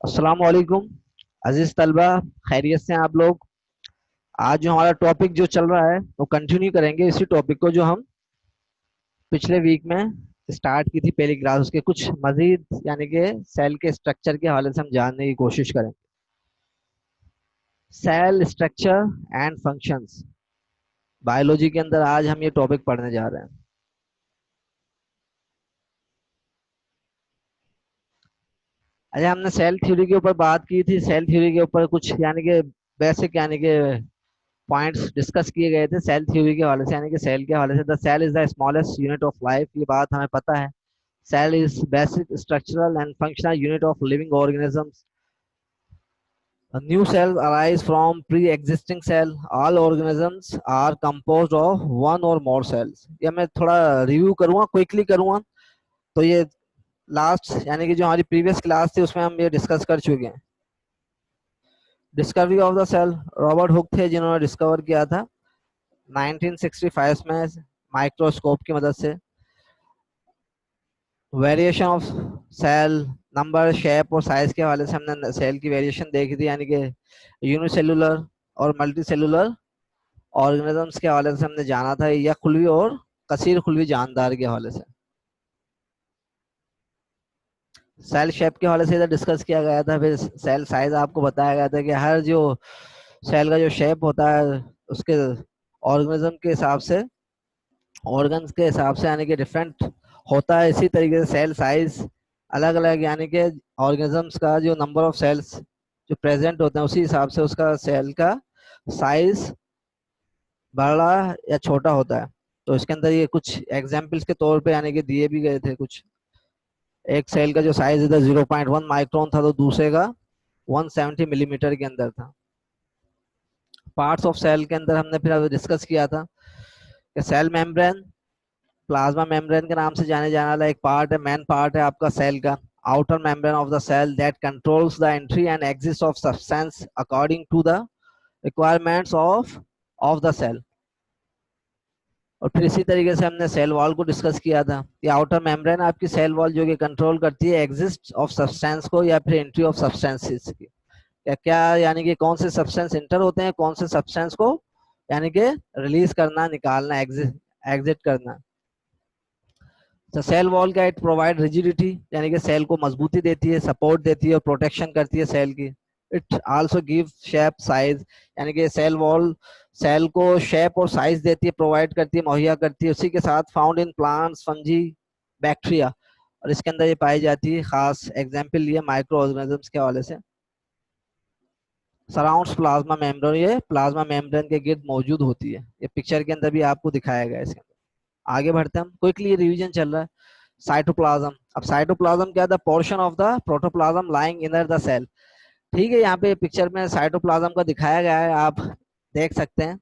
अस्सलाम वालेकुम अजीज तलबा। खैरियत से हैं आप लोग। आज जो हमारा टॉपिक जो चल रहा है वो कंटिन्यू करेंगे इसी टॉपिक को जो हम पिछले वीक में स्टार्ट की थी पहली क्लास, उसके कुछ मजीद यानी कि सेल के स्ट्रक्चर के हवाले से हम जानने की कोशिश करेंगे। Cell structure and functions, biology के अंदर आज हम ये टॉपिक पढ़ने जा रहे हैं। अरे हमने सेल थ्योरी के ऊपर बात की थी, सेल थ्योरी के ऊपर कुछ यानी कि बेसिक यानी कि पॉइंट्स डिस्कस किए गए थे सेल थ्योरी के हवाले से, यानी कि सेल के हवाले से। The cell is the smallest unit of life, ये बात हमें पता है। Cell is basic structural and functional unit of living organisms. A new cell arise from pre-existing cell. All organisms are composed of one or more cells. ये मैं थोड़ा review करूँगा, quickly करूँगा। तो ये लास्ट यानी कि जो हमारी प्रीवियस क्लास थी उसमें हम ये डिस्कस कर चुके हैं। Discovery of the cell, Robert Hooke थे जिन्होंने डिस्कवर किया था 1965 में माइक्रोस्कोप की मदद से। Variation of cell, number, shape और साइज के हवाले से हमने सेल की वेरिएशन देखी थी, यानी कि यूनिसेलुलर और मल्टी सेलुलर ऑर्गेनिजम्स के हवाले से हमने जाना था, या खुलवी और कसीर खुलवी जानदार के हवाले से। सेल शेप के हवाले से इधर डिस्कस किया गया था। फिर सेल साइज आपको बताया गया था कि हर जो सेल का जो शेप होता है उसके ऑर्गेनिज्म के हिसाब से, ऑर्गन्स के हिसाब से यानी कि डिफरेंट होता है। इसी तरीके से सेल साइज अलग अलग, यानी कि ऑर्गेनिजम्स का जो नंबर ऑफ सेल्स जो प्रेजेंट होते हैं उसी हिसाब से उसका सेल का साइज बड़ा या छोटा होता है। तो इसके अंदर ये कुछ एग्जाम्पल्स के तौर पे यानी कि दिए भी गए थे कुछ। एक सेल का जो साइज इधर 0.1 माइक्रोन था, तो दूसरे का 170 मिलीमीटर के अंदर था। पार्ट्स ऑफ सेल के अंदर हमने फिर डिस्कस किया था कि सेल मेम्ब्रेन प्लाज्मा मेम्ब्रेन के नाम से जाने जाने वाला एक पार्ट है, मेन पार्ट है आपका सेल का। Outer membrane of the cell that controls the entry and exit of substance according to the requirements of the cell. और फिर इसी तरीके से हमने सेल वॉल को डिस्कस किया था। ये आउटर मेम्ब्रेन आपकी सेल वॉल जो कि कंट्रोल करती है एग्जिस्ट ऑफ सब्सटेंस को या फिर एंट्री ऑफ सब्सटेंसेस की। क्या क्या यानी कि कौन से सब्सटेंस इंटर होते हैं, कौन से सब्सटेंस को यानी कि रिलीज करना, निकालना, एग्जिट करना। तो सेल वॉल क्या, इट प्रोवाइड रिजिडिटी यानी कि सेल को मजबूती देती है, सपोर्ट देती है और प्रोटेक्शन करती है सेल की। It also give shape size, यानी कि सेल वॉल सेल को शेप और साइज देती है, प्रोवाइड करती है, मुहैया करती है। उसी के साथ found in plants, fungi, bacteria, और इसके अंदर ये पाई जाती है। खास एग्जाम्पल लिए माइक्रो ऑर्गेनिजम्स के हवाले से। सराउंड्स प्लाज्मा मेम्ब्रेन, ये प्लाज्मा मेम्ब्रेन के गिर्द मौजूद होती है। ये पिक्चर के अंदर भी आपको दिखाया गया है। इसके अंदर आगे बढ़ते हैं हम, क्विकली रिवीजन चल रहा है। साइटोप्लाज्म, अब साइटोप्लाज्म क्या, the portion of the protoplasm lying inner the cell. ठीक है, यहाँ पे पिक्चर में साइटोप्लाज्म का दिखाया गया है, आप देख सकते हैं।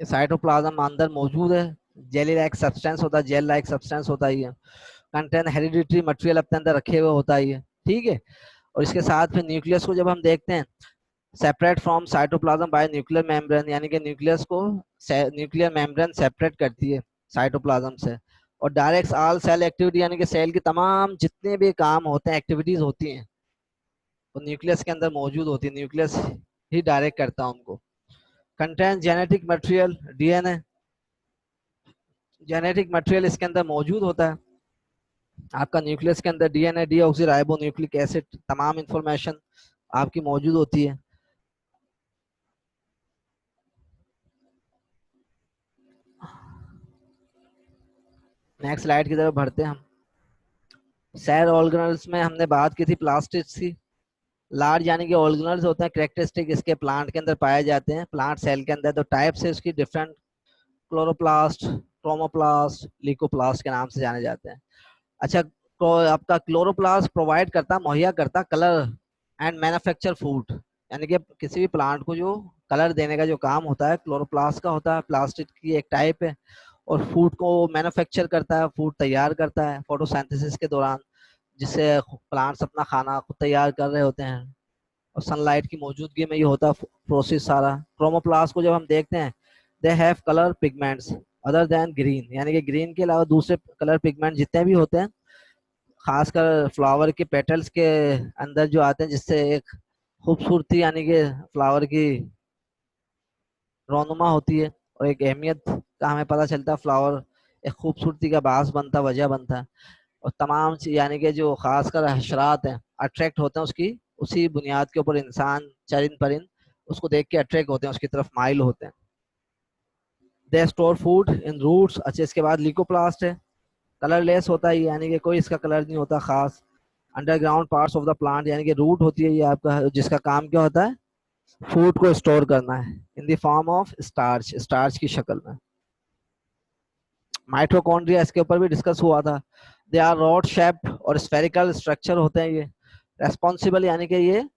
साइटोप्लाज्म अंदर मौजूद है, जेली लाइक सब्सटेंस होता है, जेल लाइक सब्सटेंस होता ही है। कंटेन हेरिडिटरी मटेरियल अपने अंदर रखे हुए होता ही है। ठीक है, और इसके साथ फिर न्यूक्लियस को जब हम देखते हैं, separate from cytoplasm bye nuclear membrane, यानी कि न्यूक्लियस को न्यूक्लियर मेम्ब्रेन सेपरेट करती है साइटोप्लाज्म से। और डायरेक्ट ऑल सेल एक्टिविटी, यानी कि सेल की तमाम जितने भी काम होते हैं, एक्टिविटीज होती हैं, वो न्यूक्लियस के अंदर मौजूद होती है। न्यूक्लियस ही डायरेक्ट करता है उनको। Contain genetic material, DNA, genetic material इसके अंदर मौजूद होता है। आपका न्यूक्लियस के अंदर DNA, deoxy ribo nucleic acid, तमाम इंफॉर्मेशन आपकी मौजूद होती है। नेक्स्ट स्लाइड की तरफ बढ़ते हैं हम। सेल ऑर्गेनल्स में हमने बात की थी प्लास्टिड्स की। लार्ज यानी कि ऑर्गेनल्स होते हैं, कैरेक्टरिस्टिक इसके प्लांट के अंदर पाए जाते हैं, प्लांट सेल के अंदर। तो टाइप्स है उसकी डिफरेंट, क्लोरोप्लास्ट, क्रोमोप्लास्ट, लीकोप्लास्ट के नाम से जाने जाते हैं। अच्छा, तो आपका क्लोरोप्लास्ट प्रोवाइड करता, मुहैया करता कलर एंड मैन्युफैक्चर फूड, यानी कि किसी भी प्लांट को जो कलर देने का जो काम होता है क्लोरोप्लास्ट का होता है। प्लास्टिक की एक टाइप है। और फूड को मैन्युफैक्चर करता है, फूड तैयार करता है फोटोसिंथेसिस के दौरान, जिससे प्लांट्स अपना खाना खुद तैयार कर रहे होते हैं। और सनलाइट की मौजूदगी में ये होता प्रोसेस सारा। क्रोमोप्लास्ट को जब हम देखते हैं, they have colour pigments other than green, यानी कि ग्रीन के अलावा दूसरे कलर पिगमेंट जितने भी होते हैं खासकर फ्लावर के पेटल्स के अंदर जो आते हैं, जिससे एक खूबसूरती यानी कि फ्लावर की रोनुमा होती है और एक अहमियत का हमें पता चलता है। फ्लावर एक खूबसूरती का बास बनता, वजह बनता है। और तमाम यानी कि जो खासकर हशरात हैं अट्रैक्ट होते हैं उसकी, उसी बुनियाद के ऊपर इंसान चरिंद परिंद उसको देख के अट्रैक्ट होते हैं, उसकी तरफ माइल होते हैं। They store food in roots. अच्छा, इसके बाद लिकोप्लास्ट है, कलरलेस होता है यानी कि कोई इसका कलर नहीं होता खास। Underground parts of the plant यानी कि रूट होती है ये आपका, जिसका काम क्या होता है, फूड को स्टोर करना है in the form of starch, starch की शक्ल में। माइटोकॉन्ड्रिया इसके ऊपर भी डिस्कस हुआ था। दे आर रॉड शेप और स्फेरिकल स्ट्रक्चर होते हैं ये। रेस्पॉन्सिबल यानी कि ये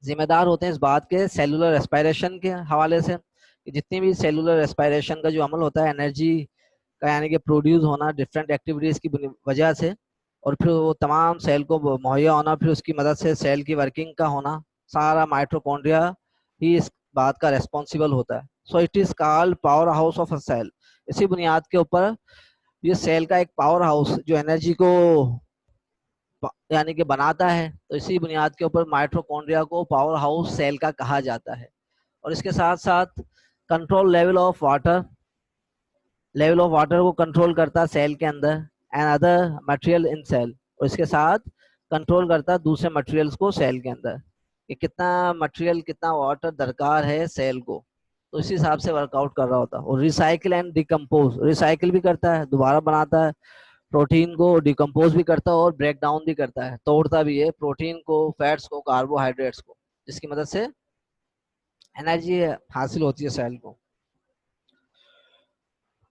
जिम्मेदार होते हैं इस बात के सेलुलर रेस्पिरेशन के हवाले से कि जितनी भी सेलुलर रेस्पिरेशन का जो अमल होता है, एनर्जी का यानी कि प्रोड्यूस होना डिफरेंट एक्टिविटीज की वजह से, और फिर वो तमाम सेल को मुहैया होना, फिर उसकी मदद से सेल की वर्किंग का होना, सारा माइटोकॉन्ड्रिया ही इस बात का रेस्पॉन्सिबल होता है। So it is called power house of a cell. इसी बुनियाद के ऊपर ये सेल का एक पावर हाउस जो एनर्जी को यानी कि बनाता है, तो इसी बुनियाद के ऊपर माइटोकॉन्ड्रिया को पावर हाउस सेल का कहा जाता है। और इसके साथ साथ कंट्रोल लेवल ऑफ वाटर को कंट्रोल करता है सेल के अंदर, and other material in cell. और इसके साथ कंट्रोल करता है दूसरे मटेरियल्स को सेल के अंदर, कि कितना मटेरियल, कितना वाटर दरकार है सेल को, तो इसी हिसाब से वर्कआउट कर रहा होता है। और रिसाइकिल एंड डिकम्पोज, रिसाइकिल भी करता है, दोबारा बनाता है प्रोटीन को, डिकम्पोज भी करता है और ब्रेक डाउन भी करता है, तोड़ता भी है प्रोटीन को, फैट्स को, कार्बोहाइड्रेट्स को, जिसकी मदद से एनर्जी हासिल होती है सेल को।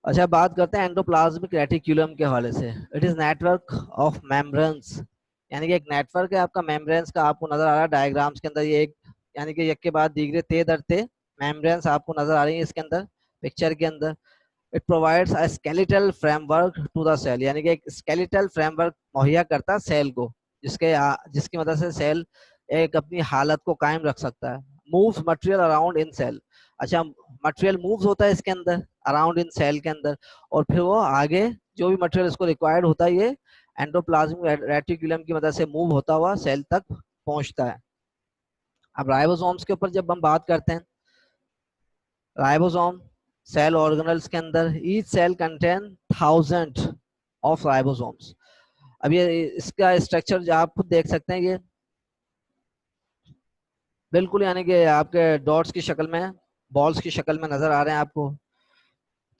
अच्छा, बात करते हैं एंडोप्लाज्मिक रेटिक्यूलम के हवाले से। It is network of membranes, यानी कि एक नेटवर्क है आपका मेम्ब्रेन्स का, आपको नजर आ रहा है डायग्राम्स के अंदर। ये एक यानी कि एक के बाद दीगरे ते दर ते मेम्ब्रेन्स आपको नजर आ रही है इसके अंदर, पिक्चर के अंदर। It provides a skeletal framework to the cell, यानी कि एक स्केलेटल फ्रेमवर्क मुहैया करता है सेल को, जिसकी मदद से सेल एक अपनी हालत को कायम रख सकता है। Moves material around in cell. अच्छा, मटेरियल मूव्स होता है इसके अंदर अराउंड इन सेल के अंदर, और फिर वो आगे जो भी मटेरियल इसको रिक्वायर्ड होता है, ये एंडोप्लाज्मिक रेटिकुलम की मदद से मूव होता हुआ सेल तक पहुंचता है। अब राइबोसोम्स के ऊपर जब हम बात करते हैं, राइबोसोम सेल ऑर्गेनल्स के अंदर, each cell contain thousand of ribosomes. अब ये इसका स्ट्रक्चर जो आप खुद देख सकते हैं, ये बिल्कुल यानी कि आपके डॉट्स की शक्ल में, बॉल्स की शक्ल में नजर आ रहे हैं आपको।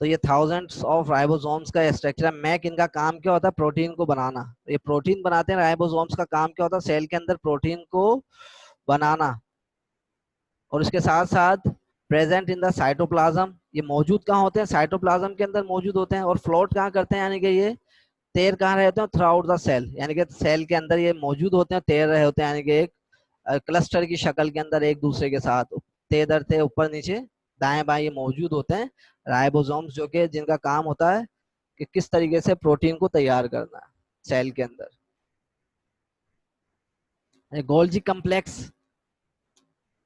तो ये थाउजेंड्स ऑफ राइबोसोम्स का स्ट्रक्चर है। मैक इनका काम क्या होता है, प्रोटीन को बनाना। ये प्रोटीन बनाते हैं, राइबोसोम्स का काम क्या होता है, सेल के अंदर प्रोटीन को बनाना। और इसके साथ साथ प्रेजेंट इन द साइटोप्लाज्म, ये मौजूद कहाँ होते हैं, साइटोप्लाज्म के अंदर मौजूद होते हैं। और फ्लोट कहाँ करते हैं, यानी कि ये तैर कहाँ रहे होते हैं, थ्रू आउट द सेल, यानी कि सेल के अंदर ये मौजूद होते हैं, तैर रहे होते हैं, यानी कि एक क्लस्टर की शक्ल के अंदर एक दूसरे के साथ तैरते ऊपर नीचे दाएं बाएं ये मौजूद होते हैं राइबोसोम्स, जो कि जिनका काम होता है कि किस तरीके से प्रोटीन को तैयार करना है सेल के अंदर। गोल्जी कम्प्लेक्स,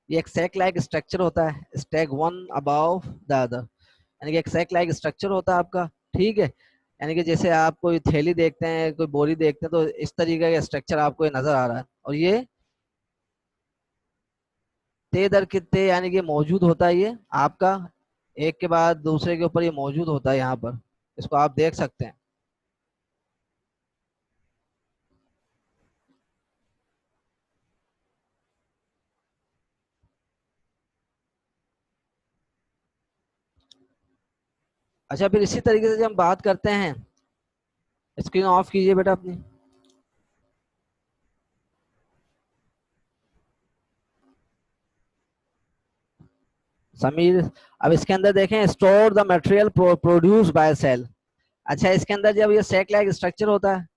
ये एक सेक लाइक स्ट्रक्चर होता है, stack one above the other, यानी कि एक सेक लाइक स्ट्रक्चर होता है आपका, ठीक है। यानी कि जैसे आप कोई थैली देखते हैं, कोई बोरी देखते हैं, तो इस तरीके का स्ट्रक्चर आपको ये नजर आ रहा है। और ये ते दर कितने यानी कि मौजूद होता है ये आपका, एक के बाद दूसरे के ऊपर ये मौजूद होता है यहाँ पर, इसको आप देख सकते हैं। अच्छा, फिर इसी तरीके से जब हम बात करते हैं, स्क्रीन ऑफ कीजिए बेटा अपनी। समीर, अब इसके अंदर देखें, store the material produce by cell. अच्छा, इसके अंदर जब ये सेक लाइक स्ट्रक्चर होता है,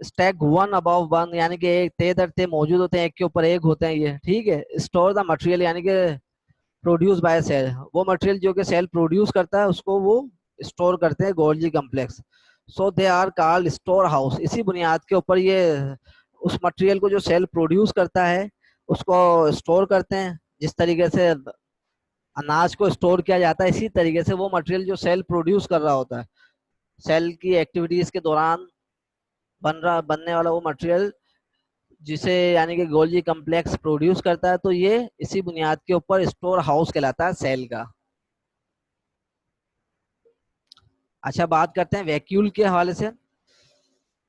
स्टैक वन अबव वन, यानी कि एक ते दर ते मौजूद होते हैं, एक के ऊपर एक होते हैं ये, ठीक है। स्टोर द मटेरियल यानी कि प्रोड्यूस बाय सेल, वो मटेरियल जो कि सेल प्रोड्यूस करता है उसको वो स्टोर करते हैं Golgi complex. So they are called store house. इसी बुनियाद के ऊपर ये उस मटेरियल को जो सेल प्रोड्यूस करता है उसको स्टोर करते हैं। जिस तरीके से अनाज को स्टोर किया जाता है, इसी तरीके से वो मटेरियल जो सेल प्रोड्यूस कर रहा होता है सेल की एक्टिविटीज के दौरान बनने वाला वो मटेरियल जिसे यानी कि गोल्जी कम्प्लेक्स प्रोड्यूस करता है, तो ये इसी बुनियाद के ऊपर स्टोर हाउस कहलाता है सेल का। अच्छा, बात करते हैं वैक्यूल के हवाले से।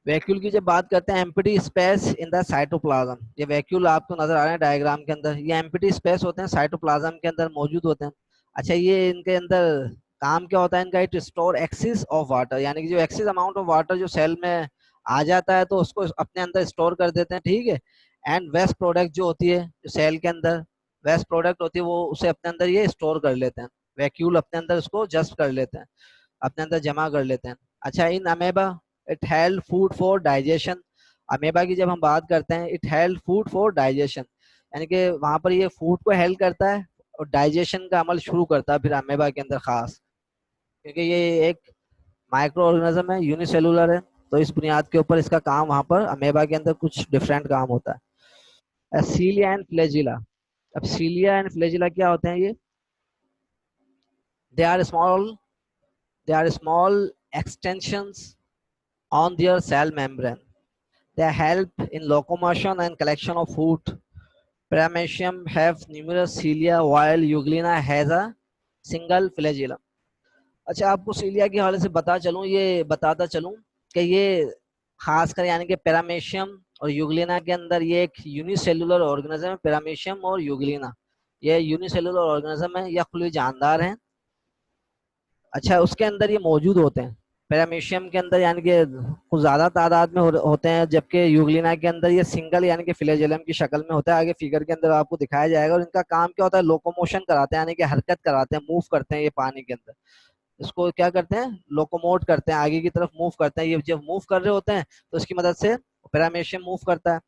वैक्यूल की जब बात करते हैं, empty space in the cytoplasm, ये वैक्यूल आपको नजर आ रहे हैं डायग्राम के अंदर, ये एम्प्टी स्पेस होते हैं साइटोप्लाज्म के अंदर मौजूद होते हैं। अच्छा, ये इनके अंदर काम क्या होता है इनका, it store axis of water, यानी कि जो एक्सिस अमाउंट ऑफ वाटर जो सेल में आ जाता है तो उसको अपने अंदर स्टोर कर देते हैं, ठीक है। एंड वेस्ट प्रोडक्ट जो होती है, जो सेल के अंदर वेस्ट प्रोडक्ट होती है, वो उसे अपने अंदर ये स्टोर कर लेते हैं। वैक्यूल अपने अंदर उसको जस्ट कर लेते हैं, अपने अंदर जमा कर लेते हैं। अच्छा, in amoeba it held food for digestion. Amoeba की जब हम बात करते हैं, it held food for digestion, यानी कि वहां पर ये फूड को हेल्प करता है और डाइजेशन का अमल शुरू करता है फिर अमेबा के अंदर खास, क्योंकि ये एक माइक्रो ऑर्गेनिज्म है, यूनिसेलुलर है, तो इस बुनियाद के ऊपर इसका काम वहां पर अमेबा के अंदर कुछ डिफरेंट काम होता है। Cilia and flagella. अब सीलिया एंड फ्लैजिला क्या होते हैं ये, they are small they are small extensions on their cell membrane. They help in locomotion and collection of food. Paramecium have numerous cilia while Euglena has a single flagellum. अच्छा, आपको सीलिया के हवाले से बताता चलूं कि ये खासकर यानी कि पैरामेशियम और यूग्लिना के अंदर ये एक यूनिसेलुलर ऑर्गेनिज्म है। पैरामेशियम और यूग्लिना ये यूनिसेलुलर ऑर्गेनिज्म है या खुले जानदार हैं। अच्छा, उसके अंदर ये मौजूद होते हैं पैरामीशियम के अंदर, यानी कि कुछ ज्यादा तादाद में होते हैं, जबकि यूग्लिना के अंदर ये सिंगल यानी कि फ्लैजेलम की शक्ल में होता है। आगे फिगर के अंदर आपको दिखाया जाएगा। और इनका काम क्या होता है, लोकोमोशन कराते हैं, यानी कि हरकत कराते हैं, मूव करते हैं ये पानी के अंदर। इसको क्या करते हैं, लोकोमोट करते हैं, आगे की तरफ मूव करते हैं। ये जब मूव कर रहे होते हैं तो इसकी मदद से पैरामीशियम मूव करता है।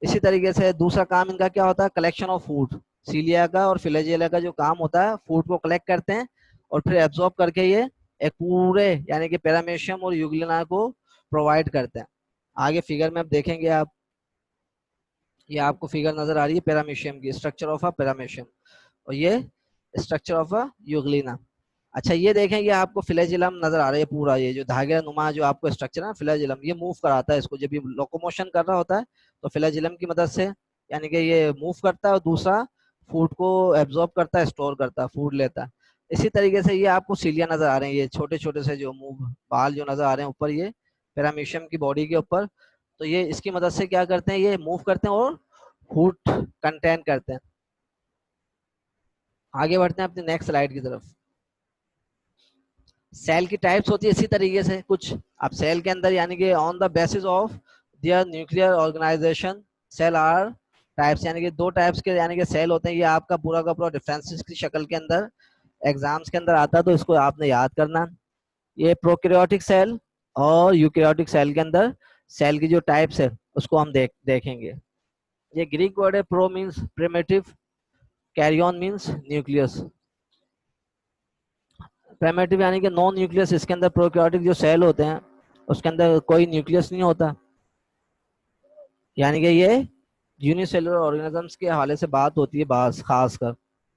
इसी तरीके से दूसरा काम इनका क्या होता है, कलेक्शन ऑफ फूड। सीलिया का और फिलेजिया का जो काम होता है, फूड को कलेक्ट करते हैं और फिर एब्जॉर्ब करके ये एक पूरे यानी कि पैरामेशियम और यूग्लिना को प्रोवाइड करते हैं। आगे फिगर में अब देखेंगे आप, ये आपको फिगर नजर आ रही है पैरामेशियम की, स्ट्रक्चर ऑफ अ पैरामेशियम, और ये स्ट्रक्चर ऑफ अ यूग्लिना। अच्छा, ये देखें, ये आपको फ्लैजिलम नजर आ रहा है पूरा, ये जो धागे नुमा जो आपको स्ट्रक्चर है फ्लैजिलम, ये मूव कराता है इसको, जब ये लोकोमोशन कर रहा होता है तो फ्लैजिलम की मदद से यानी कि ये मूव करता है, और दूसरा फूड को एब्जॉर्ब करता है, स्टोर करता है, फूड लेता है। इसी तरीके से ये आपको सीलिया नजर आ रहे हैं, ये छोटे छोटे से जो मूव बाल जो नजर आ रहे हैं ऊपर, ये पैरामीशियम की बॉडी के ऊपर। तो ये इसकी मदद से क्या करते हैं, ये मूव करते हैं और फूड कंटेन करते हैं। आगे बढ़ते हैं अपनी नेक्स्ट स्लाइड की तरफ। सेल की टाइप्स होती है इसी तरीके से कुछ। अब सेल के अंदर यानी कि on the basis of their nuclear organisation cell are types, यानी कि दो टाइप्स के यानी कि सेल होते हैं। ये आपका पूरा का पूरा डिफरेंसेस की शक्ल के अंदर एग्जाम्स के अंदर आता है, तो इसको आपने याद करना। ये प्रोकैरियोटिक सेल और यूकैरियोटिक सेल के अंदर सेल की जो टाइप्स है उसको हम देखेंगे। ये ग्रीक वर्ड है, pro means primitive, karyon means nucleus. Primitive यानी कि नॉन न्यूक्लियस, इसके अंदर प्रोकैरियोटिक जो सेल होते हैं उसके अंदर कोई न्यूक्लियस नहीं होता, यानी कि ये यूनिसेलुलर ऑर्गेनिजम्स के हवाले से बात होती है। बास खासकर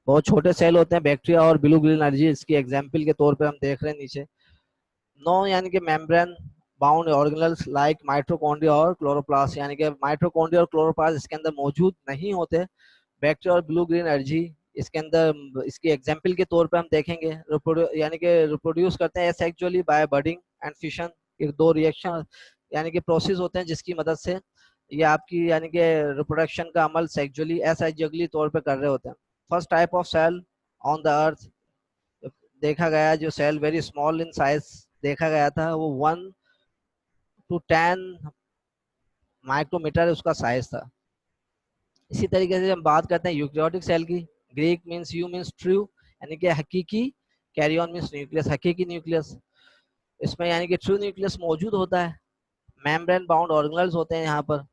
बहुत छोटे सेल होते हैं, बैक्टीरिया और ब्लू ग्रीन एलर्जी इसकी एग्जाम्पल के तौर पर हम देख रहे हैं नीचे। नो यानी कि membrane bound organelles like mitochondria और क्लोरोप्लास्ट, यानी कि माइटोकॉन्ड्रिया और क्लोरोप्लास्ट इसके अंदर मौजूद नहीं होते। बैक्टीरिया और ब्लू ग्रीन एलर्जी इसके अंदर इसकी एग्जाम्पल के तौर पे हम देखेंगे, यानी कि रिप्रोड्यूस करते हैं asexually by budding and fission. एक दो रिएक्शन यानी कि प्रोसेस होते हैं जिसकी मदद से ये आपकी यानी कि रिप्रोडक्शन का अमल सेक्सुअली एसेक्सुअली तौर पे कर रहे होते हैं। First type of cell on the earth देखा गया, जो cell very small in size देखा गया था, वो 1 to 10 माइक्रोमीटर उसका साइज था। इसी तरीके से हम बात करते हैं यूकैरियोटिक सेल की। Greek means you means true, यानी कि हकीकी, कैरियन मीन्स न्यूक्लियस, हकीकी न्यूक्लियस। इसमें यानी कि ट्रू न्यूक्लियस मौजूद होता है। मेम्ब्रेन बाउंड ऑर्गेनल्स होते हैं यहाँ पर,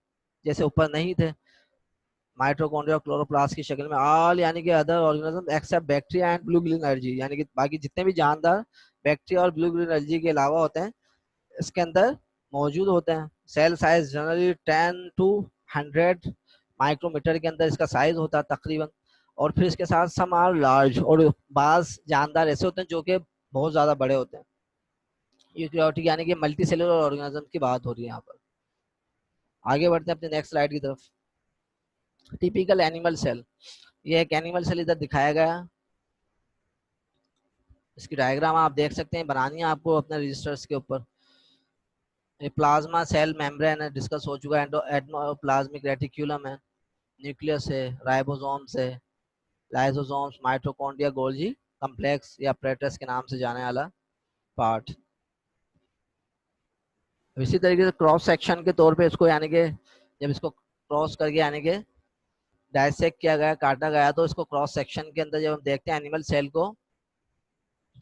जैसे ऊपर नहीं थे, माइटोकॉन्ड्रिया क्लोरोप्लास्ट की शक्ल में। ऑल यानी कि other organism except bacteria and blue green algae, यानी कि बाकी जितने भी जानदार बैक्टीरिया और ब्लू ग्रीन एलर्जी के अलावा होते हैं इसके अंदर मौजूद होते हैं। Cell size generally 10 to 100 micrometer के अंदर इसका साइज होता है तकरीबन। और फिर इसके साथ सम आर लार्ज, और बाज जानदार ऐसे होते हैं जो कि बहुत ज्यादा बड़े होते हैं। यूकैरियोटिक यानी कि मल्टी सेलुलर ऑर्गेनिज्म की बात हो रही है यहाँ पर। आगे बढ़ते हैं अपने नेक्स्ट स्लाइड की तरफ। टिपिकल एनिमल सेल, ये एक एनिमल सेल इधर दिखाया गया, इसकी डायग्राम आप देख सकते हैं, बनानी है आपको अपने रजिस्टर्स के ऊपर। ये प्लाज्मा सेल मेम्ब्रेन है, डिस्कस हो चुका है, एंडोप्लाज्मिक रेटिक्यूलम है, न्यूक्लियस है, राइबोसोम्स है, लाइसोसोम्स, माइटोकॉन्ड्रिया, गोल्जी कॉम्प्लेक्स या अपरेटस के नाम से जाने वाला पार्ट। इसी तरीके से क्रॉस सेक्शन के तौर पे इसको यानी कि जब इसको क्रॉस करके यानी कि डायसेक्ट किया गया, काटा गया, तो इसको क्रॉस सेक्शन के अंदर जब हम देखते हैं एनिमल सेल को,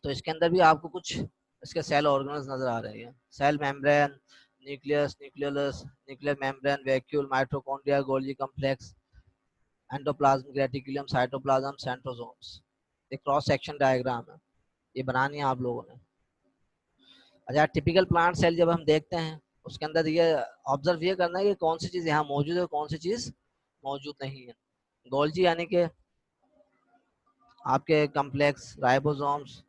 तो इसके अंदर भी आपको कुछ इसके सेल ऑर्गेनल्स नजर आ रहे हैं। Cell membrane, nucleus, nucleolus, nuclear membrane, vacuole, mitochondria, Golgi complex, endoplasmic reticulum, cytoplasm, centrosomes. ये क्रॉस सेक्शन डायग्राम है, ये बनानी है आप लोगों ने। अच्छा, टिपिकल प्लांट सेल जब हम देखते हैं उसके अंदर ये ऑब्जर्व ये करना है कि कौन सी चीज यहाँ मौजूद है, कौन सी चीज मौजूद नहीं है। गोल्जी यानी कि आपके कम्प्लेक्स, राइबोसोम्स,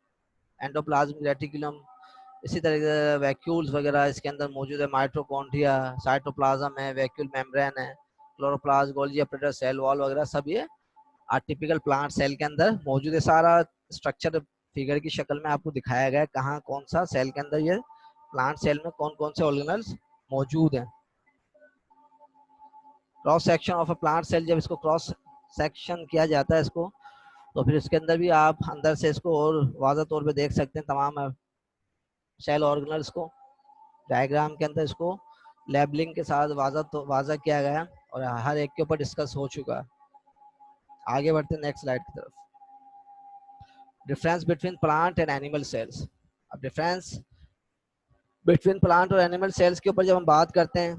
एंडोप्लाज्मिक रेटिकुलम, इसी तरह से वैक्यूल्स वगैरह इसके अंदर मौजूद है, माइटोकॉन्ड्रिया, साइटोप्लाज्म है, वैक्यूल मेम्ब्रेन है, chloroplast, Golgi apparatus, cell wall वगैरह सब ये टिपिकल प्लांट सेल के अंदर मौजूद है। सारा स्ट्रक्चर फिगर की शक्ल में आपको दिखाया गया है, कहाँ कौन सा सेल के अंदर ये प्लांट सेल में कौन कौन से ऑर्गेनल्स मौजूद हैं। Cross section of a plant cell, जब इसको क्रॉस सेक्शन किया जाता है इसको, तो फिर इसके अंदर भी आप अंदर से इसको और वाज़ा तौर पे देख सकते हैं तमाम सेल ऑर्गेनल्स को। डायग्राम के अंदर इसको लेबलिंग के साथ वाज़ा किया गया और हर एक के ऊपर डिस्कस हो चुका है। आगे बढ़ते हैं नेक्स्ट स्लाइड की तरफ। Difference between plant and animal cells. अब डिफरेंस बिटवीन प्लांट और एनिमल सेल्स के ऊपर जब हम बात करते हैं,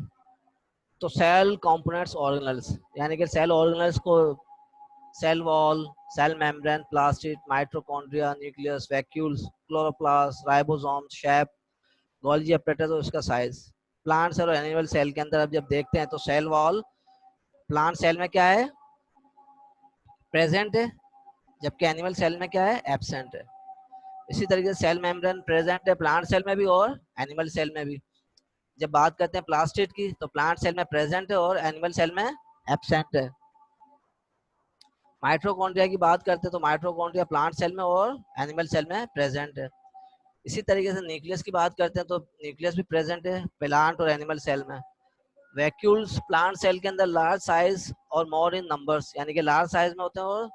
तो सेल कंपोनेंट्स ऑर्गेनल्स, यानी कि सेल ऑर्गेनल्स को cell wall, cell membrane, plastid, mitochondria, nucleus, vacuoles, chloroplast, ribosome, shape, Golgi apparatus और उसका साइज। प्लांट सेल और एनिमल सेल के अंदर अब जब देखते हैं तो सेल वॉल प्लांट सेल में क्या है, प्रेजेंट है, जबकि एनिमल सेल में क्या है, एब्सेंट है। इसी तरीके से सेल मेम्ब्रेन प्रेजेंट है प्लांट सेल में भी और एनिमल सेल में भी। जब बात करते हैं प्लास्टिड की, तो प्लांट सेल में प्रेजेंट है और एनिमल सेल में एब्सेंट है। माइटोकॉन्ड्रिया की बात करते हैं तो माइटोकॉन्ड्रिया प्लांट सेल में और एनिमल सेल में प्रेजेंट है। इसी तरीके से न्यूक्लियस की बात करते हैं तो न्यूक्लियस भी प्रेजेंट है प्लांट और एनिमल सेल में। वैक्यूल्स प्लांट सेल के अंदर लार्ज साइज और मोर इन नंबर्स, यानी कि लार्ज साइज में होते हैं और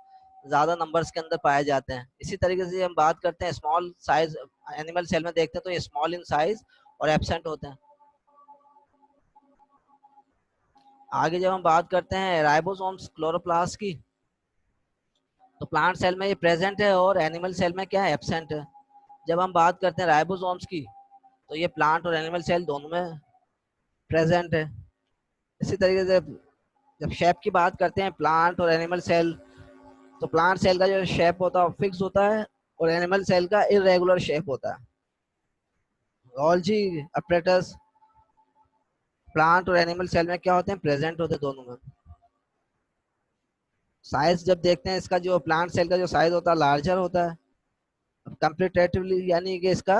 ज्यादा नंबर्स के अंदर पाए जाते हैं। इसी तरीके से हम बात करते हैं स्मॉल साइज, एनिमल सेल में देखते हैं तो ये स्मॉल इन साइज और एब्सेंट होते हैं। आगे जब हम बात करते हैं राइबोसोम्स क्लोरोप्लास्ट की, तो प्लांट सेल में ये प्रेजेंट है और एनिमल सेल में क्या है, एब्सेंट है। जब हम बात करते हैं राइबोसोम्स की, तो ये प्लांट और एनिमल सेल दोनों में प्रेजेंट है। इसी तरीके से जब शेप की बात करते हैं प्लांट और एनिमल सेल, तो प्लांट सेल का जो शेप होता है फिक्स होता है और एनिमल सेल का इरेगुलर शेप होता है। गोल्जी अपरेटस प्लांट और एनिमल सेल में क्या होते हैं, प्रेजेंट होते हैं दोनों में। साइज जब देखते हैं इसका, जो प्लांट सेल का जो साइज होता है लार्जर होता है कंपेरेटिवली, यानी कि इसका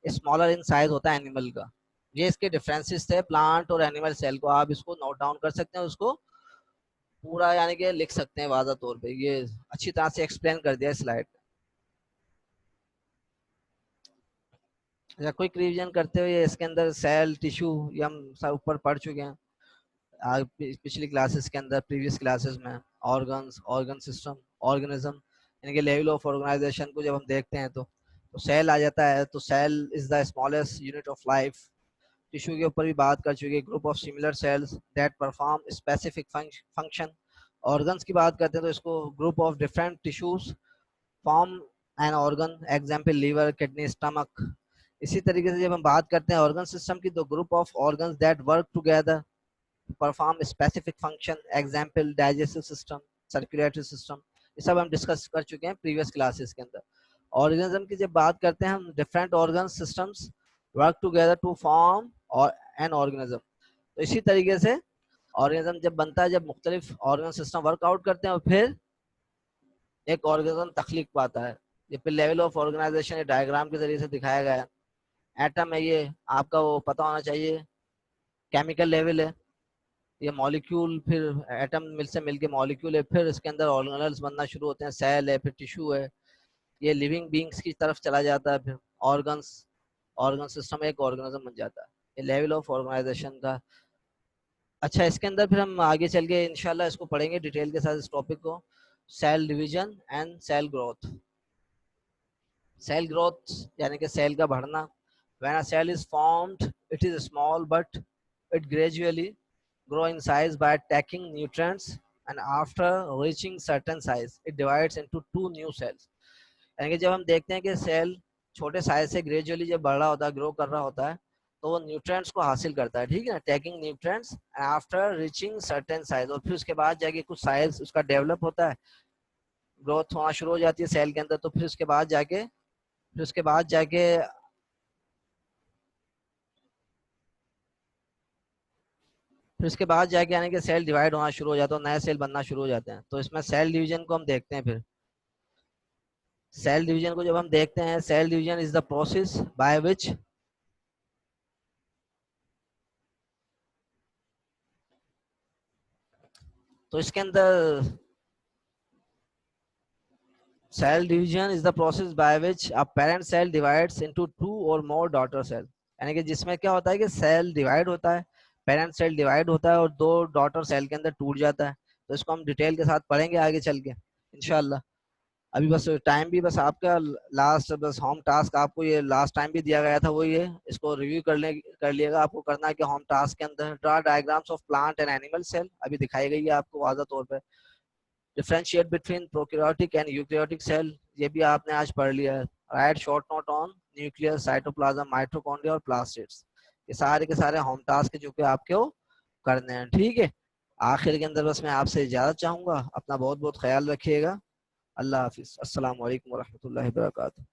स्मॉलर इन साइज होता है एनिमल का। ये इसके डिफरेंसेस थे प्लांट और एनिमल सेल को, आप इसको नोट डाउन कर सकते हैं, उसको पूरा यानी कि लिख सकते हैं वाज़ा तौर पे। ये अच्छी तरह से एक्सप्लेन कर दिया स्लाइड। या कोई रिवीजन करते हुए इसके अंदर सेल टिश्यू ये हम सब ऊपर पढ़ चुके हैं पिछली क्लासेस के अंदर, प्रीवियस क्लासेस में। ऑर्गन्स, ऑर्गन सिस्टम, ऑर्गेनिज्म, यानी कि लेवल ऑफ ऑर्गेनाइजेशन को जब हम देखते हैं तो सेल आ जाता है। तो cell is the smallest unit of life. Tissue के ऊपर भी बात कर चुके, group of similar cells that perform specific function. Organs की बात करते हैं तो इसको group of different tissues form an organ, example liver, kidney, stomach. इसी तरीके से जब हम बात करते हैं ऑर्गन सिस्टम की, तो group of organs that work together perform specific function, example digestive system, circulatory system. ये सब हम डिस्कस कर चुके हैं प्रीवियस क्लासेस के अंदर। ऑर्गेनिज्म की जब बात करते हैं हम, different organ systems work together to form और एन ऑर्गेनिज्म। तो इसी तरीके से ऑर्गेनिज्म जब बनता है, जब मुख्तलिफ ऑर्गन सिस्टम वर्कआउट करते हैं और फिर एक ऑर्गेनिज्म तख्लीक पाता है। ये फिर लेवल ऑफ ऑर्गेनाइजेशन डायग्राम के जरिए से दिखाया गया है। एटम है, ये आपका वो पता होना चाहिए, केमिकल लेवल है। ये मॉलिक्यूल, फिर एटम मिल से मिलके मॉलिक्यूल है, फिर इसके अंदर ऑर्गेनेल्स बनना शुरू होते हैं, सेल है, फिर टिश्यू है, ये लिविंग बींग्स की तरफ चला जाता है, फिर ऑर्गन्स, ऑर्गन सिस्टम एक ऑर्गेनिज्म बन जाता है। ये लेवल ऑफ ऑर्गेनाइजेशन का। अच्छा, इसके अंदर फिर हम आगे चल के इंशाल्लाह इसको पढ़ेंगे डिटेल के साथ इस टॉपिक को। Cell division and cell growth. Cell growth यानी कि सेल का बढ़ना। When a cell is formed it is small but it gradually grow in size by taking nutrients, and after reaching certain size it divides into two new cells। यानी कि जब हम देखते हैं कि सेल छोटे साइज से ग्रेजुअली जब बढ़ रहा होता है, ग्रो कर रहा होता है, तो वो न्यूट्रिएंट्स को हासिल करता है, ठीक है ना, taking nutrients after reaching certain size, और फिर उसके बाद जाके कुछ साइज उसका डेवलप होता है, ग्रोथ होना शुरू हो जाती है सेल के अंदर, तो फिर उसके बाद जाके फिर उसके बाद जाके फिर उसके बाद जाके यानी कि सेल डिवाइड होना शुरू हो जाता है, नए सेल बनना शुरू हो जाते हैं। तो इसमें सेल डिवीजन को हम देखते हैं। फिर सेल डिवीजन को जब हम देखते हैं, cell division is the process by which तो इसके अंदर cell division is the process by which a parent cell divides into two और मोर डॉटर सेल। यानी कि जिसमें क्या होता है कि सेल डिवाइड होता है, पेरेंट सेल डिवाइड होता है और दो डॉटर सेल के अंदर टूट जाता है। तो इसको हम डिटेल के साथ पढ़ेंगे आगे चल के इंशाल्लाह। अभी बस टाइम भी बस आपका लास्ट, बस होम टास्क आपको ये लास्ट टाइम भी दिया गया था, वो ये इसको रिव्यू कर लिएगा। आपको करना है कि होम टास्क के अंदर draw diagrams of plant and animal cell, अभी दिखाई गई है आपको वाज़ा तौर पे। Differentiate between prokaryotic and eukaryotic cell, ये भी आपने आज पढ़ लिया है। Write short note on nucleus, cytoplasm, mitochondria और प्लास्टिड्स। ये सारे के सारे होम टास्क जो कि आपको करने हैं, ठीक है। आखिर के अंदर बस मैं आपसे इजाजत चाहूंगा, अपना बहुत बहुत ख्याल रखिएगा। अल्लाह हाफिज, अस्सलाम वालेकुम वरहमतुल्लाहि वबरकातुहू।